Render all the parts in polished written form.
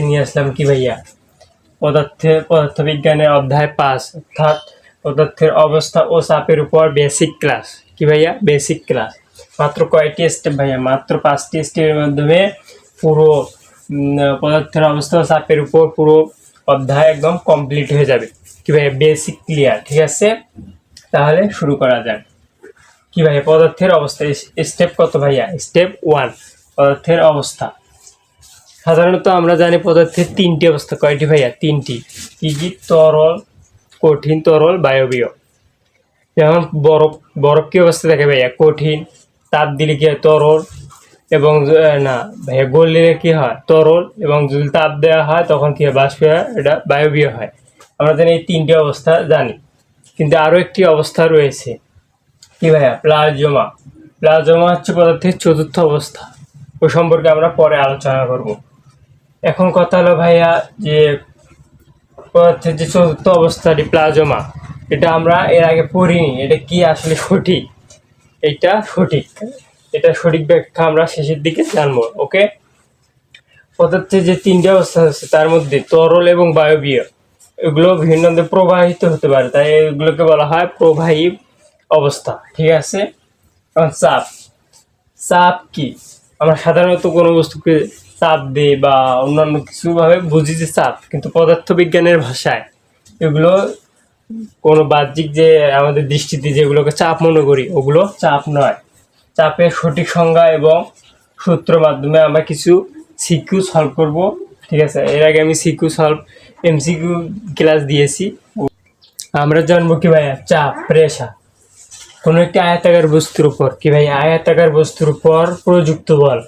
নিয়ে আসলাম কি ভাইয়া পদার্থবিজ্ঞানের অধ্যায় 5, অর্থাৎ পদার্থের অবস্থা ও চাপের উপর বেসিক ক্লাস। কি ভাইয়া? Basic class. মাত্র কয়টি স্টেপ ভাইয়া? মাত্র 5টি স্টেপের মাধ্যমে পুরো পদার্থের অবস্থা ও চাপের উপর পুরো অধ্যায় একদম কমপ্লিট হয়ে যাবে। কি ভাইয়া? Basic clear. ঠিক আছে, তাহলে শুরু করা যাক। কি ভাইয়া? পদার্থের অবস্থা। স্টেপ কত ভাইয়া? স্টেপ 1, পদার্থের অবস্থা। সাধারণত আমরা জানি পদার্থের 3টি অবস্থা। কয়টি ভাইয়া? 3টি। কি কি? তরল, কঠিন, তরল, বায়বীয়। যেমন বরফ কি অবস্থা থাকে ভাইয়া? কঠিন। তাপ দিলে কি হয়? তরল। এবং না ভাইয়া, গললে কি হয়? তরল। এবং যদি তাপ দেওয়া হয় তখন কি হয়? বাষ্প হয়, এটা বায়বীয় হয়। আমরা জানি এই 3টি অবস্থা জানি, কিন্তু আরও একটি অবস্থা রয়েছে। কি ভাইয়া? প্লাজমা। প্লাজমা হচ্ছে পদার্থের 4র্থ অবস্থা। ও সম্পর্কে আমরা পরে আলোচনা করব। এখন কথা হলো ভাইয়া যে পদার্থের যে 4র্থ অবস্থাটি প্লাজমা, এটা আমরা এর আগে পড়িনি। এটা কি আসলে সঠিক? এটা সঠিক। এটা সঠিক ব্যাখ্যা আমরা শেষের দিকে জানবো। ওকে, পদার্থের যে 3টি অবস্থা আছে তার মধ্যে তরল এবং বায়বীয়, এগুলো বিভিন্ন প্রবাহিত হতে পারে, তাই এগুলোকে বলা হয় প্রবাহী অবস্থা। ঠিক আছে। এখন চাপ। চাপ কি? আমরা সাধারণত কোনো বস্তুকে চাপ দিই বা অন্যান্য কিছুভাবে বুঝি যে চাপ, কিন্তু পদার্থবিজ্ঞানের ভাষায় এগুলো কোনো বাহ্যিক যে আমাদের দৃষ্টিতে যেগুলোকে চাপ মনে করি, ওগুলো চাপ নয়। চাপের সঠিক সংজ্ঞা এবং সূত্র মাধ্যমে আমরা কিছু সিকিউ সলভ করব। ঠিক আছে, এর আগে আমি সিকিউ সলভ এমসিকিউ ক্লাস দিয়েছি। আমরা জানবো কি ভাইয়া? চাপ, প্রেসার। কোনো একটি আয়তাকার বস্তুর উপর, কি ভাই? আয়তাকার বস্তুর উপর প্রযুক্ত বল।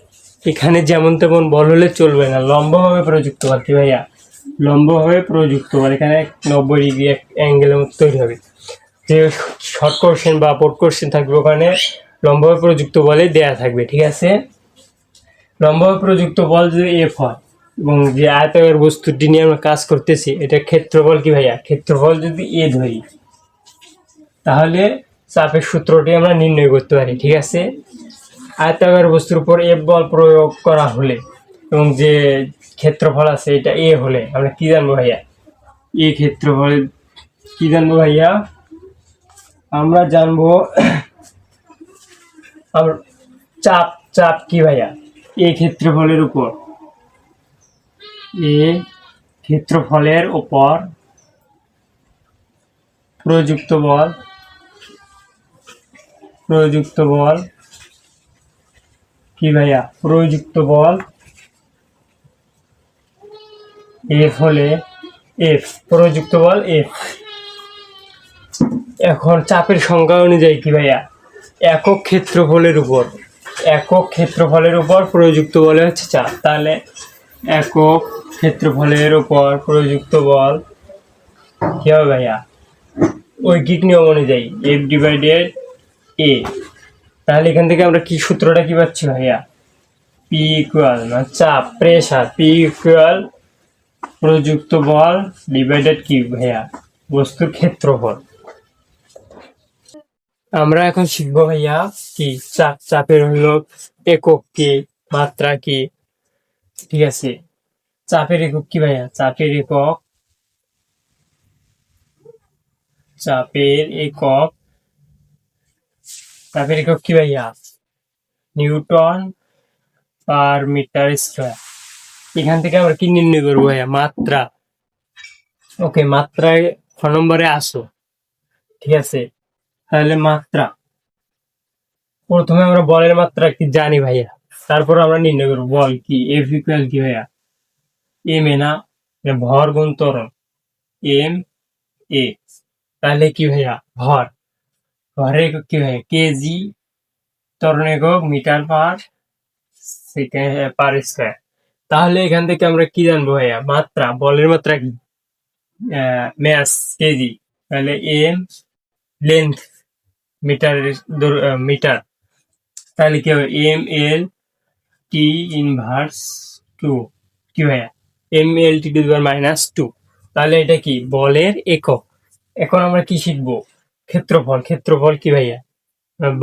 এখানে যেমন তেমন বল হলে চলবে না, লম্বভাবে প্রযুক্ত বল। কি ভাইয়া? লম্বভাবে প্রযুক্ত বল। এখানে 90 ডিগ্রি অ্যাঙ্গেলের মতো তৈরি হবে। যে শর্ট কোশ্চেন বা বোর্ড কোশ্চেন থাকবে ওখানে লম্বভাবে প্রযুক্ত বলে দেয়া থাকবে। ঠিক আছে, লম্বভাবে প্রযুক্ত বল যদি এফ হয় এবং যে আয়তাকার বস্তুটি নিয়ে আমরা কাজ করতেছি এটা ক্ষেত্রফল। কি ভাইয়া? ক্ষেত্রফল যদি এ ধরি তাহলে চাপের সূত্রটি আমরা নির্ণয় করতে পারি। ঠিক আছে, আয়তাকার বস্তুর উপর এফ বল প্রয়োগ করা হলে এবং যে ক্ষেত্রফল আছে এটা এ হলে আমরা কি জানবো ভাইয়া? এ ক্ষেত্রফল কি জানবো ভাইয়া? আমরা জানবো চাপ। চাপ কি ভাইয়া? এ ক্ষেত্রফলের উপর, এ ক্ষেত্রফলের উপর প্রযুক্ত বল। প্রযুক্ত বল কি ভাইয়া? প্রযুক্ত বল এফ হলে, এফ প্রযুক্ত বল এফ। এখন চাপের সংজ্ঞা অনুযায়ী কি ভাইয়া? একক ক্ষেত্রফলের উপর, একক ক্ষেত্রফলের উপর প্রযুক্ত বলে হচ্ছে চাপ। তাহলে একক ক্ষেত্রফলের উপর প্রযুক্ত বল কি হবে ভাইয়া? ঐকিক নিয়ম অনুযায়ী এফ ডিভাইডেড এ। তাহলে এখান থেকে আমরা কি সূত্রটা কি পাচ্ছি ভাইয়া? পি ইকুয়াল চাপ, প্রেসার, পি ইকুয়াল প্রযুক্ত বল ডিভাইডেড কি ভাইয়া? বস্তুর ক্ষেত্রফল। আমরা এখন শিখবো ভাইয়া কি চাপ। চাপের হলো একক কি, মাত্রা কি। ঠিক আছে, চাপের একক কি ভাইয়া? চাপের একক, চাপের একক, চাপের একক কি ভাইয়া? Newton per metre square. এখান থেকে আমরা কি নির্ণয় করবো ভাইয়া? মাত্রা। ওকে, মাত্রায় 6 নম্বরে আসো। ঠিক আছে, তাহলে মাত্রা। প্রথমে আমরা বলের মাত্রা কি জানি ভাইয়া, তারপর আমরা নির্ণয় করবো বল কি। এফ ইকুয়াল কি ভাইয়া? এম এ না, ভর গুণ ত্বরণ, এম এ। তাহলে কি ভাইয়া? ভর। ভরের একক কি ভাইয়া? কেজি। ত্বরণ একক metre per second per square. তাহলে এখান থেকে আমরা কি জানবো ভাইয়া? মাত্রা। বলের মাত্রা কি? Mass, kg. তাহলে এম লেন্থ, মিটার, মিটার। তাহলে কি হবে? M L T inverse 2। কি ভাইয়া? M L T to the power -2। তাহলে এটা কি? বলের একক। এখন আমরা কি শিখবো? ক্ষেত্রফল। ক্ষেত্রফল কি ভাইয়া?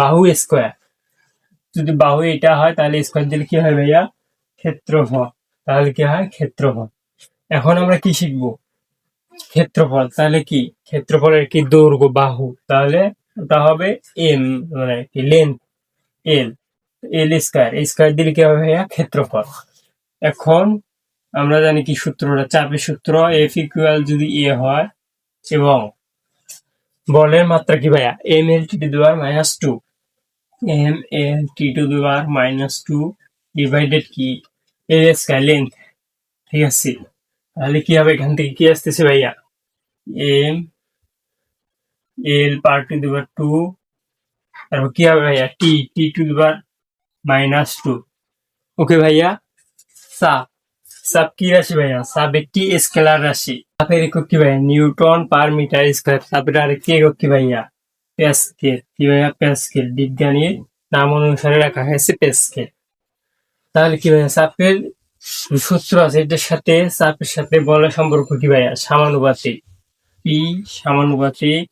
বাহু স্কয়ার। যদি বাহু এটা হয় তাহলে স্কয়ার দিলে কি হয় ভাইয়া? ক্ষেত্রফল। তাহলে কি হয় ক্ষেত্রফল। এখন আমরা কি শিখবো? ক্ষেত্রফল। তাহলে কি ক্ষেত্রফলের কি দৈর্ঘ্য বাহু, তাহলে ওটা হবে এম, মানে কি লেন্থ এল, এল স্কয়ার, স্কয়ার দিলে কি হবে ভাইয়া ক্ষেত্রফল। এখন আমরা জানি কি সূত্রটা, চাপের সূত্র, এফ ইকুয়াল যদি এ হয় এবং বলের মাত্রা কি ভাইয়া M L T to the power minus two, M L T to the power minus two divided কি এল স্কয়ার লেন্থ, ঠিক আছে। তাহলে কি হবে, এখান থেকে কি আসতেছে ভাইয়া M L per to the power two, তারপর কি হবে ভাইয়া T, T to the power minus two. Okay ভাইয়া, চাপ, চাপ কি রাশি ভাইয়া? চাপ একটি স্কেলার রাশি। চাপের একক কি ভাইয়া? Newton per metre square. চাপের আরেকটি একক কি ভাইয়া? প্যাসকেল। কি ভাইয়া? প্যাসকেল। বিজ্ঞানীর নাম অনুসারে রাখা হয়েছে প্যাসকেল। তাহলে কি ভাইয়া চাপের সূত্র আছে, এটার সাথে চাপের সাথে বলের সম্পর্ক কি ভাইয়া? সমানুপাতিক। পি সমানুপাতিক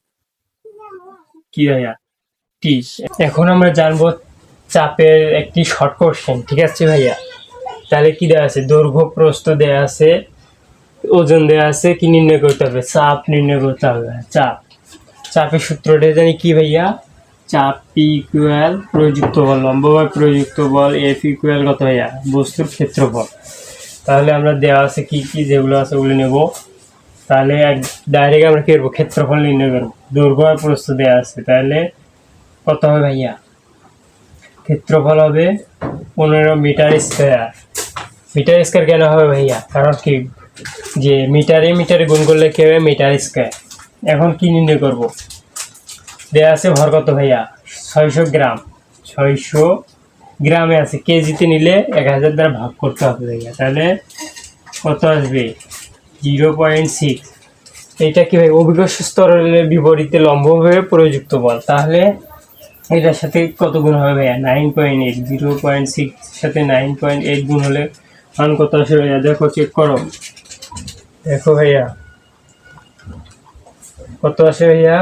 কি ভাইয়া? টি। এখন আমরা জানবো চাপের একটি শর্ট কোশ্চেন, ঠিক আছে ভাইয়া। তাহলে কি দেওয়া আছে? দৈর্ঘ্য প্রস্থ দেওয়া আছে, ওজন দেওয়া আছে, কি নির্ণয় করতে হবে? চাপ নির্ণয় করতে হবে। চাপ, চাপের সূত্রটা জানি কি ভাইয়া? চাপ পি ইকুয়াল প্রযুক্ত বল, লম্বভাবে প্রযুক্ত বল, এফ ইকুয়াল কত ভাইয়া? বস্তুর ক্ষেত্রফল। তাহলে আমরা দেওয়া আছে কি কি, যেগুলো আছে ওগুলো নেব। তাহলে ডাইরেক্ট আমরা কি করবো? ক্ষেত্রফল নির্ণয় করবো। দৈর্ঘ্য আর প্রস্থ দেওয়া আছে, তাহলে কত হবে ভাইয়া? ক্ষেত্রফল হবে 15 মিটার স্কয়ার। মিটার স্কয়ার কেন হবে ভাইয়া? কারণ কি যে মিটারে মিটারে গুণ করলে কি হবে? Metre square. এখন কি নির্ণয় করব? দেয়া আছে ভর কত ভাইয়া? 600 গ্রাম। 600 গ্রামে আছে, কেজিতে নিলে 1000 দ্বারা ভাগ করতে হবে ভাইয়া। তাহলে কত আসবে? 0.6। এটা কি ভাই? অভিকর্ষ স্তরের বিপরীতে লম্বভাবে প্রযুক্ত বল। তাহলে এটার সাথে কত গুণ হবে ভাইয়া? 9.8। 0.6 সাথে 9.8 গুণ হলে মান কত আসে ভাইয়া? দেখো, চেক করো, দেখো ভাইয়া কত আসে ভাইয়া?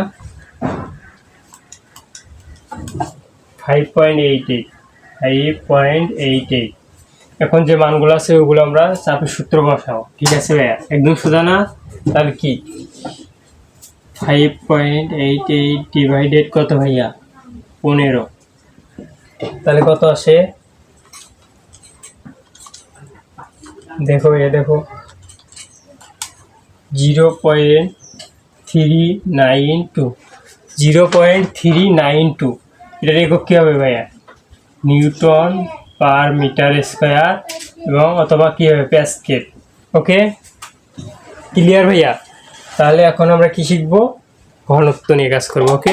5.88। 5.88। এখন যে মানগুলো আছে ওগুলো আমরা চাপের সূত্র বসাও, ঠিক আছে ভাইয়া? একদম সোজা না? তাহলে কি 5.88 ডিভাইডেড কত ভাইয়া? 15। তাহলে কত আসে? দেখো ভাইয়া, দেখো 0.392। 0.392। এটার একক কী হবে ভাইয়া? নিউটন পার মিটার স্কয়ার এবং অথবা কী হবে? প্যাসকেল। ওকে, ক্লিয়ার ভাইয়া? তাহলে এখন আমরা কি শিখবো? ঘনত্ব নিয়ে কাজ করবো। ওকে,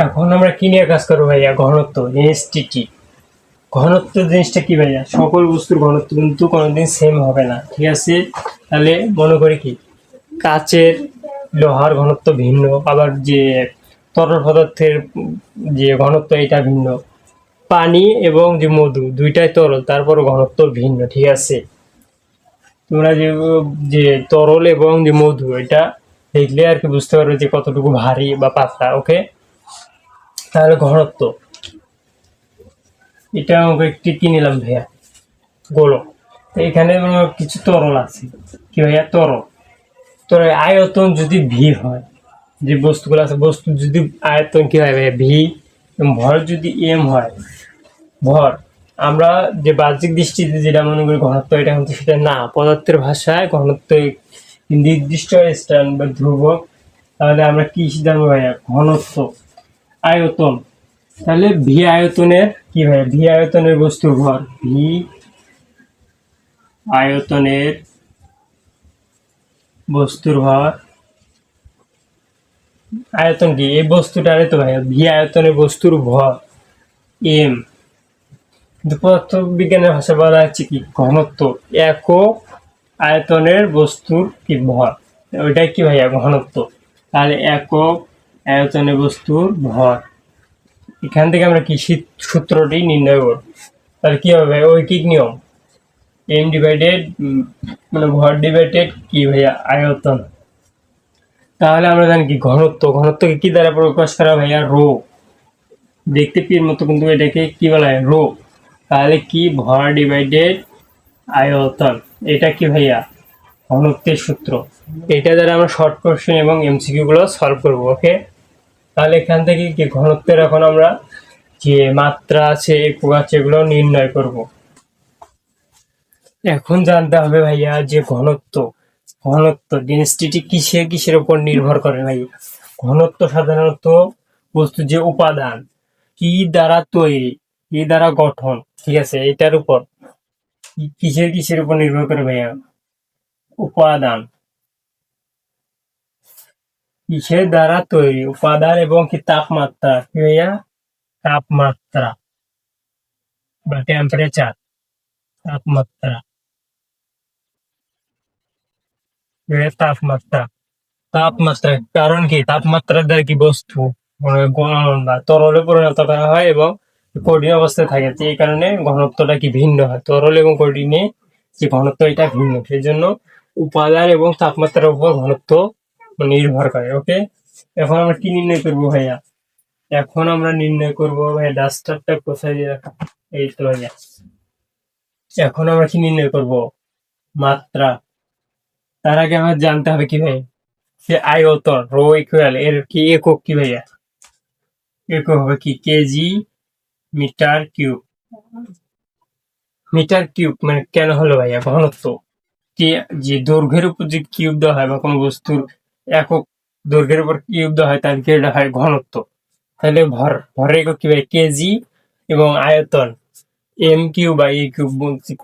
এখন আমরা কি নিয়ে কাজ করবো ভাইয়া? ঘনত্ব জিনিসটি কি? ঘনত্ব জিনিসটা কি ভাইয়া? সকল বস্তুর ঘনত্ব কিন্তু কোনোদিন সেম হবে না, ঠিক আছে? তাহলে মনে করি কি কাচের, লোহার ঘনত্ব ভিন্ন, আবার যে তরল পদার্থের যে ঘনত্ব এটা ভিন্ন, পানি এবং যে মধু দুইটাই তরল, তারপর ঘনত্ব ভিন্ন, ঠিক আছে? তোমরা যে তরল এবং যে মধু এটা দেখলে আর কি বুঝতে পারবে যে কতটুকু ভারী বা পাতলা। ওকে, তাহলে ঘনত্ব এটা আমাকে একটি কি নিলাম ভাইয়া? গোলক। এখানে কিছু তরল আছে, কি ভাইয়া? তরল। তোর আয়তন যদি ভি হয়, যে বস্তুগুলো আছে, বস্তু যদি আয়তন কি হয় ভাইয়া? ভি। ভর যদি এম হয়, ভর আমরা যে বাহ্যিক দৃষ্টিতে যেটা মনে করি ঘনত্ব, এটা কিন্তু সেটা না। পদার্থের ভাষায় ঘনত্ব নির্দিষ্ট স্থান বা ধ্রুবক। তাহলে আমরা কি জানবো ভাইয়া? ঘনত্ব, আয়তন। তাহলে ভি আয়তনের কি ভাইয়া? ভি আয়তনের বস্তুর ভর, ভি আয়তনের বস্তুর ভর। আয়তন কি? এই বস্তুটারে তো ভাইয়া ভি আয়তনের বস্তুর ভর এম। কিন্তু পদার্থ বিজ্ঞানের ভাষা বলা হচ্ছে কি? ঘনত্ব, একক আয়তনের বস্তুর কি ভর, ওইটাই কি ভাইয়া? ঘনত্ব। তাহলে একক আয়তনের বস্তুর ভর, এখান থেকে আমরা কি সূত্রটি নির্ণয় করব। তাহলে কি হবে ভাই? ঐকিক নিয়ম, এম ডিভাইডেড মানে ভর ডিভাইডেড কি ভাইয়া? আয়তন। তাহলে আমরা জানি কি ঘনত্ব, ঘনত্বকে কি দ্বারা প্রকাশ করা ভাইয়া? রো। দেখতে পির মতো, কিন্তু এটাকে কি বলা হয়, রো। তাহলে কি, ভর ডিভাইডেড আয়তন। এটা কি ভাইয়া, ঘনত্বের সূত্র। এটা দ্বারা আমরা শর্ট কোশ্চেন এবং এমসিকিউ গুলো সলভ করবো। ওকে, তাহলে এখান থেকে কি ঘনত্বের এখন আমরা যে মাত্রা আছে, একক আছে, এগুলো নির্ণয় করব। এখন জানতে হবে ভাইয়া যে ঘনত্ব ডেনসিটি কিসের কিসের উপর নির্ভর করে ভাইয়া। ঘনত্ব সাধারণত বস্তু যে উপাদান কি দ্বারা তৈরি, কি দ্বারা গঠন, ঠিক আছে, এটার উপর কিসের কিসের উপর নির্ভর করে ভাইয়া। উপাদান কিসের দ্বারা তৈরি, উপাদান এবং কি তাপমাত্রা, কি ভাইয়া, তাপমাত্রা বা টেম্পারেচার, তাপমাত্রা, তাপমাত্রা। তাপমাত্রা কারণ কি, তাপমাত্রার দ্বারা কি বস্তু মানে গলন বা তরলে পরিণত করা হয় এবং কঠিন অবস্থায় থাকে, এই কারণে ঘনত্বটা কি ভিন্ন হয়। তরল এবং কঠিনে যে ঘনত্ব এটা ভিন্ন, সেই জন্য উপাদান এবং তাপমাত্রার উপর ঘনত্ব নির্ভর করে। ওকে, এখন আমরা কি নির্ণয় করবো ভাইয়া। এখন আমরা নির্ণয় করবো ভাইয়া, ডাস্টারটা কোথায় দিয়ে রাখা, এই তো ভাইয়া। এখন আমরা কি নির্ণয় করব, মাত্রা। তার আগে আমার জানতে হবে কি ভাই, যে আয়তন রো ইকুয়াল এর কি একক, কি ভাইয়া, একক হবে কি, KG metre cube. Metre cube মানে কেন হলো ভাইয়া, ঘনত্ব কি, যে দৈর্ঘ্যের উপর যে কিউব দেওয়া হয় বা কোনো বস্তুর একক দৈর্ঘ্যের উপর কিউব দেওয়া হয়, তাদেরকে এটা হয় ঘনত্ব। তাহলে ভরের একক কি ভাই, কেজি, এবং আয়তন এম কিউব বা এ কিউব,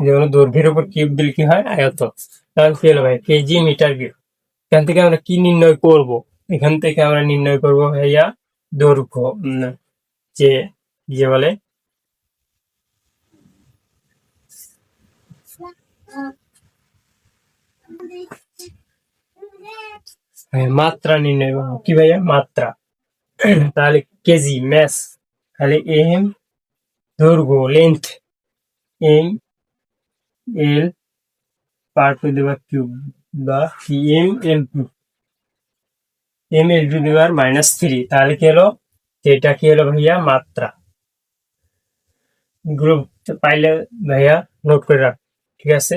যেমন দৈর্ঘ্যের উপর কিউব দিলে কি হয়, আয়তন। তাহলে কি হলো ভাই, কেজি মিটার কিউব। এখান থেকে আমরা কি নির্ণয় করব, এখান থেকে আমরা নির্ণয় করব ভাইয়া দৈর্ঘ্য, যে যে বলে মাত্রা নির্ণয় করবো, কি ভাইয়া, মাত্রা। তাহলে কেজি ম্যাস, তাহলে এম দৈর্ঘ্য length, M L per to the power cube বা M L to the power -3। তাহলে কি হলো, এটা কি হলো ভাইয়া, মাত্রা। গ্রুপ পাইলে ভাইয়া নোট করে রাখ, ঠিক আছে।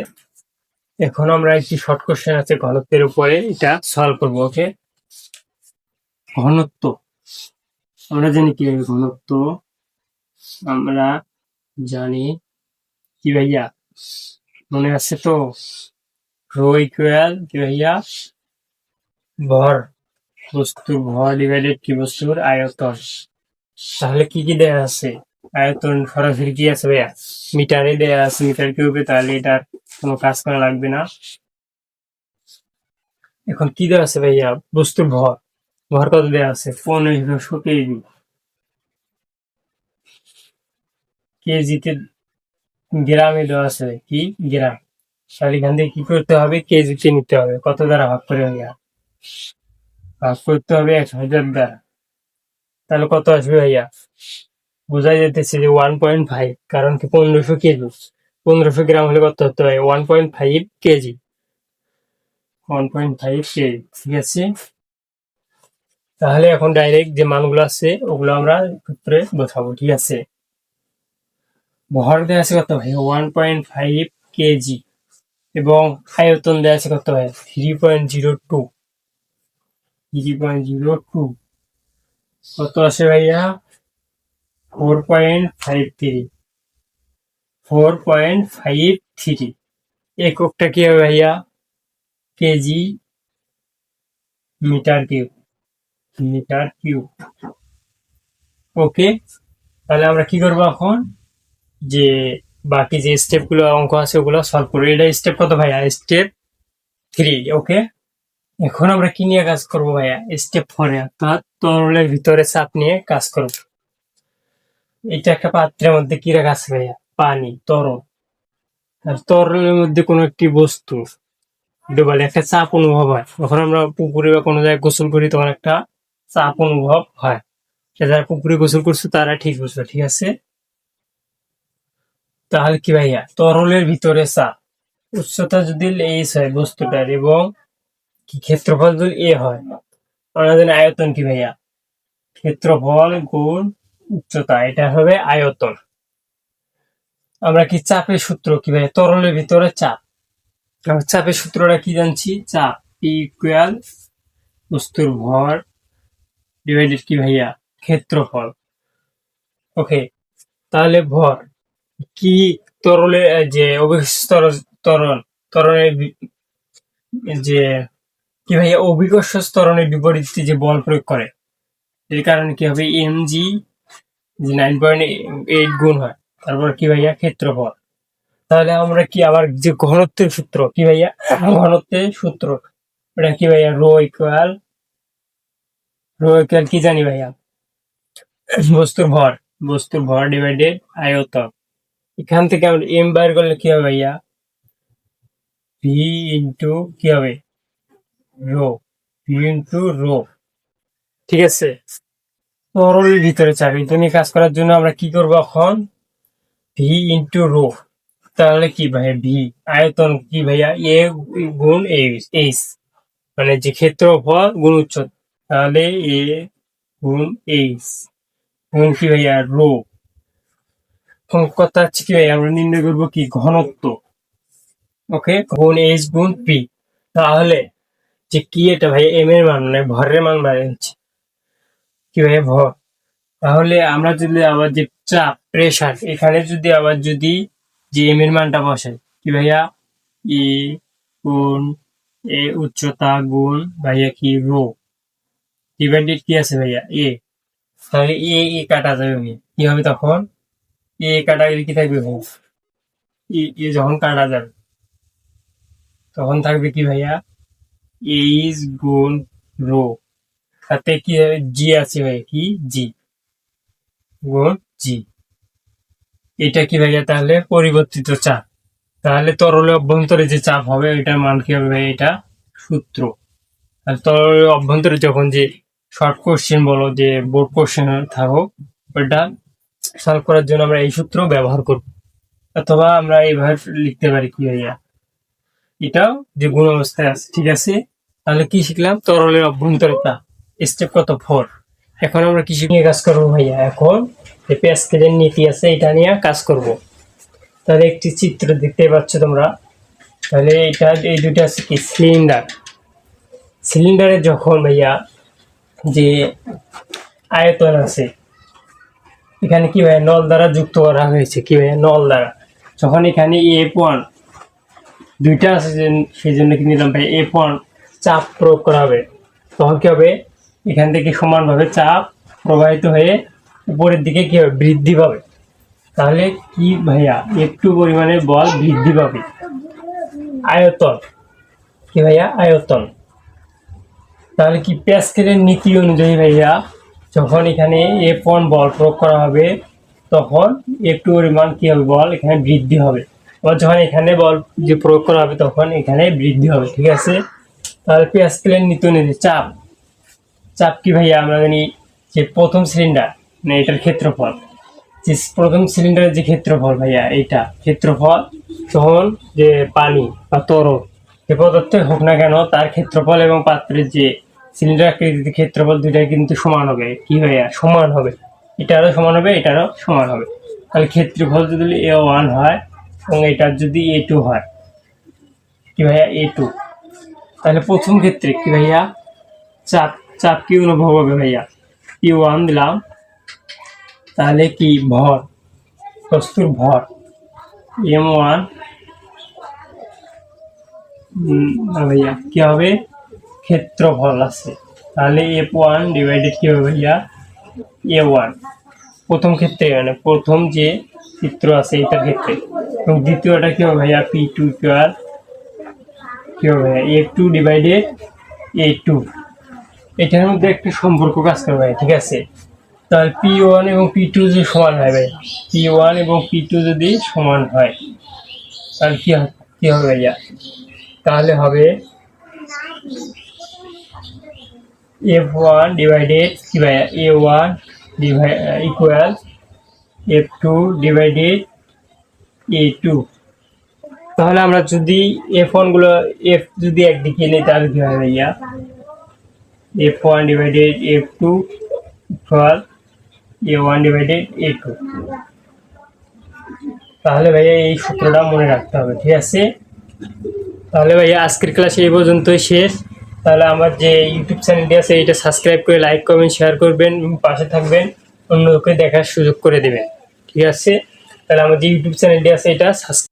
এখন আমরা একটি শর্ট কোশ্চেন আছে ঘনত্বের উপরে, এটা সলভ করবো। ওকে, ঘনত্ব আমরা জানি কি ঘনত্ব, আমরা জানি কি ভাইয়া, মনে আছে তো, রো ইকুয়াল কি ভাইয়া, ভর, বস্তুর ভর ডিভাইডেড কি বস্তুর আয়তন। তাহলে কি কি দেয়া আছে, আয়তন সরাসরি কি আছে ভাইয়া, মিটারে দেয়া আছে, মিটার কিউবে, তাহলে এটার কোনো কাজ করা লাগবে না। এখন কি দেওয়া আছে ভাইয়া, বস্তুর ভর, ভর কত দেওয়া আছে, 1500 কেজি। কেজিতে গ্রামে দেওয়া আছে কি, গ্রাম। তাহলে এখান থেকে কি করতে হবে, কেজিতে নিতে হবে, কত দ্বারা ভাগ করে ভাইয়া, ভাগ করতে হবে 1000 দ্বারা। তাহলে কত আসবে ভাইয়া, বোঝাই যেতেছে যে 1.5, কারণ কি 1500 কেজি, 1500 গ্রাম হলে কত হতে হয়, 1.5 কেজি, 1.5 কেজি, ঠিক আছে। তাহলে এখন ডাইরেক্ট যে মানগুলো আছে ওগুলো আমরা সূত্রে বসাবো, ঠিক আছে। ভর দেওয়া আছে কত ভাই, 1.5 কেজি, এবং আয়তন দেওয়া আছে কত ভাই, 3.02, কত আসে ভাইয়া, 4.53। এককটা কি হবে ভাইয়া, কেজি মিটার কিউব। ওকে, তাহলে আমরা কি করবো এখন, যে বাকি যে স্টেপ গুলো অঙ্ক আছে ওগুলো সলভ করবো। এটা স্টেপ কত ভাইয়া, স্টেপ 3। ওকে, এখন আমরা কি নিয়ে কাজ করবো ভাইয়া, স্টেপ 4 অর্থাৎ তরলের ভিতরে চাপ নিয়ে কাজ করবো। এটা একটা পাত্রের মধ্যে কি রাখা আছে ভাইয়া, পানি, তরল। আর তরলের মধ্যে কোনো একটি বস্তু ডোবালে একটা চাপ অনুভব হয়। যখন আমরা পুকুরে বা কোনো জায়গায় গোসল করি তখন একটা চাপ অনুভব হয়। যারা পুকুরে গোসল করছে তারা ঠিক বুঝবে, ঠিক আছে। তাহলে কি ভাইয়া, তরলের ভিতরে চাপ, উচ্চতা যদি এইচ হয় বস্তুটার, এবং কি ক্ষেত্রফল যদি এ হয়, আমরা জানি আয়তন কি ভাইয়া, ক্ষেত্রফল গুণ উচ্চতা, এটা হবে আয়তন। আমরা কি চাপের সূত্র কি ভাই, তরলের ভিতরে চাপ, আমরা চাপের সূত্রটা কি জানছি, চাপ P ইকুয়াল বস্তুর ভর ডিভাইডেড কি ভাইয়া ক্ষেত্রফল। ওকে, তাহলে ভর কি, তরলে যে অভিকর্ষ ত্বরণ, ত্বরণের যে কি ভাইয়া অভিকর্ষ ত্বরণের বিপরীতে যে বল প্রয়োগ করে, এর কারণে কি হবে mg 9.8 গুণ হয়, তারপর কি ভাইয়া ক্ষেত্রফল। তাহলে আমরা কি আবার যে ঘনত্বের সূত্র কি ভাইয়া, ঘনত্বের সূত্র এটা কি ভাইয়া রো ইকুয়াল কি জানি ভাইয়া, বস্তুর ভর ডিভাইডেড আয়তন। এখান থেকে আমরা এম বাইর করলে কি হবে ভাইয়া, ভি ইন্টু কি হবে রো, ভি ইন্টু রো। ঠিক আছে, তরলের ভিতরে চাপ, এটা নিয়ে কাজ করার জন্য আমরা কি করবো এখন, ভি ইন্টু রো। তাহলে কি ভাইয়া ভি আয়তন কি ভাইয়া এ গুণ এইচ, মানে যে ক্ষেত্রফল গুণ উচ্চতা, তাহলে এ গুণ এইচ গুণ কি ভাইয়া রো। কথা হচ্ছে কি ভাইয়া আমরা নির্ণয় করবো কি ঘনত্ব, ওকে, গুণ এইচ গুণ পি। তাহলে যে কি এটা ভাইয়া এম এর মান, মানে ভরের মান বাড়ছে কি ভাইয়া ভর। তাহলে আমরা যদি আবার যে চাপ প্রেসার, এখানে যদি আবার যদি যে এম এর মানটা বসাই কি ভাইয়া ই গুণ এ উচ্চতা গুণ ভাইয়া কি রো ডিভাইডেড কি আছে ভাইয়া এ। তাহলে এ এ কাটা যাবে ভাইয়া, কি হবে তখন এ কাটা গেলে কি থাকবে ভাইয়া, এ যখন কাটা যাবে তখন থাকবে কি ভাইয়া এইচ গুণ রো, তাতে কি হবে জি আছে ভাইয়া কি জি গুণ জি। এটা কি ভাইয়া তাহলে পরিবর্তিত চাপ। তাহলে তরলে অভ্যন্তরে যে চাপ হবে এটার মান কি হবে ভাইয়া, এটা সূত্র। আর তরলে অভ্যন্তরে যখন যে শর্ট কোশ্চেন বলো যে বোর্ড কোশ্চেন থাকুক, ওটা সলভ করার জন্য আমরা এই সূত্র ব্যবহার করব, অথবা আমরা এইভাবে লিখতে পারি কি ভাইয়া, এটাও যে গুণ অবস্থায় আছে। ঠিক আছে, তাহলে কি শিখলাম, তরলের অভ্যন্তরে চাপ, স্টেপ কত 4। এখন আমরা কি নিয়ে কাজ করবো ভাইয়া, এখন যে প্যাসকেলের নীতি আছে এটা নিয়ে কাজ করব। তাহলে একটি চিত্র দেখতে পাচ্ছ তোমরা, তাহলে এটা এই দুটো আছে কি সিলিন্ডার, সিলিন্ডারে যখন ভাইয়া যে আয়তন আছে, এখানে কি ভাইয়া নল দ্বারা যুক্ত করা হয়েছে, কি ভাইয়া নল দ্বারা। যখন এখানে F1 দুইটা আছে সেই জন্য কি নিলাম ভাই F1 চাপ প্রয়োগ করা হবে, তখন কি হবে এখান থেকে সমানভাবে চাপ প্রবাহিত হয়ে উপরের দিকে কি হবে বৃদ্ধি পাবে। তাহলে কি ভাইয়া একটু পরিমাণে বল বৃদ্ধি পাবে, আয়তন কি ভাইয়া আয়তন। তাহলে কি প্যাসকেলের নীতি অনুযায়ী ভাইয়া যখন এখানে F1 বল প্রয়োগ করা হবে তখন একটু পরিমাণ কি হবে বল এখানে বৃদ্ধি হবে, আবার যখন এখানে বল যে প্রয়োগ করা হবে তখন এখানে বৃদ্ধি হবে। ঠিক আছে, তাহলে প্যাসকেলের নীতি অনুযায়ী চাপ, চাপ কি ভাইয়া আমরা জানি যে প্রথম সিলিন্ডার মানে এটার ক্ষেত্রফল, যে প্রথম সিলিন্ডারের যে ক্ষেত্রফল ভাইয়া এইটা ক্ষেত্রফল, তখন যে পানি বা তরল যে পদার্থ হোক না কেন তার ক্ষেত্রফল এবং পাত্রের যে সিলিন্ডার আকৃতির ক্ষেত্রফল দুইটাই কিন্তু সমান হবে, কি ভাইয়া সমান হবে, এটারও সমান হবে এটারও সমান হবে। তাহলে ক্ষেত্রফল যদি A1 হয় এবং এটার যদি A2 হয় কি ভাইয়া A2, তাহলে প্রথম ক্ষেত্রে কি ভাইয়া চাপ, চাপ কি অনুভব হবে ভাইয়া P1 দিলাম, তাহলে কি ভর, বস্তুর ভর M1 ভাইয়া কি হবে ক্ষেত্রফল আছে, তাহলে F1 ডিভাইডেড কি হবে ভাইয়া A1 প্রথম ক্ষেত্রে, মানে প্রথম যে চিত্র আছে এটার ক্ষেত্রে। এবং দ্বিতীয়টা কি হবে ভাইয়া P2 ইকুয়াল কি হবে ভাইয়া A2 ডিভাইডেড A2। এটার মধ্যে একটা সম্পর্ক কাজ করবে ভাই। ঠিক আছে, তাহলে P1 এবং P2 যদি সমান হয় ভাই, P1 এবং P2 যদি সমান হয় তাহলে কি হবে ভাইয়া, তাহলে হবে F1 ডিভাইডেড কি ভাইয়া A1 equal F2 divided A2। তাহলে আমরা যদি F1 গুলো F যদি একদিকে নিই তাহলে কি হবে ভাইয়া F1 divided F2 equal A1 divided A2। তাহলে ভাইয়া এই সূত্রটা মনে রাখতে হবে, ঠিক আছে। তাহলে ভাইয়া আজকের ক্লাস এই পর্যন্তই শেষ। তাহলে আমার যে ইউটিউব চ্যানেলটি আছে এটা সাবস্ক্রাইব করে লাইক কমেন্ট শেয়ার করবেন, পাশে থাকবেন, অন্যকে দেখার সুযোগ করে দেবেন, ঠিক আছে। তাহলে আমার যে ইউটিউব চ্যানেলটি আছে এটা সাবস্ক্রাইব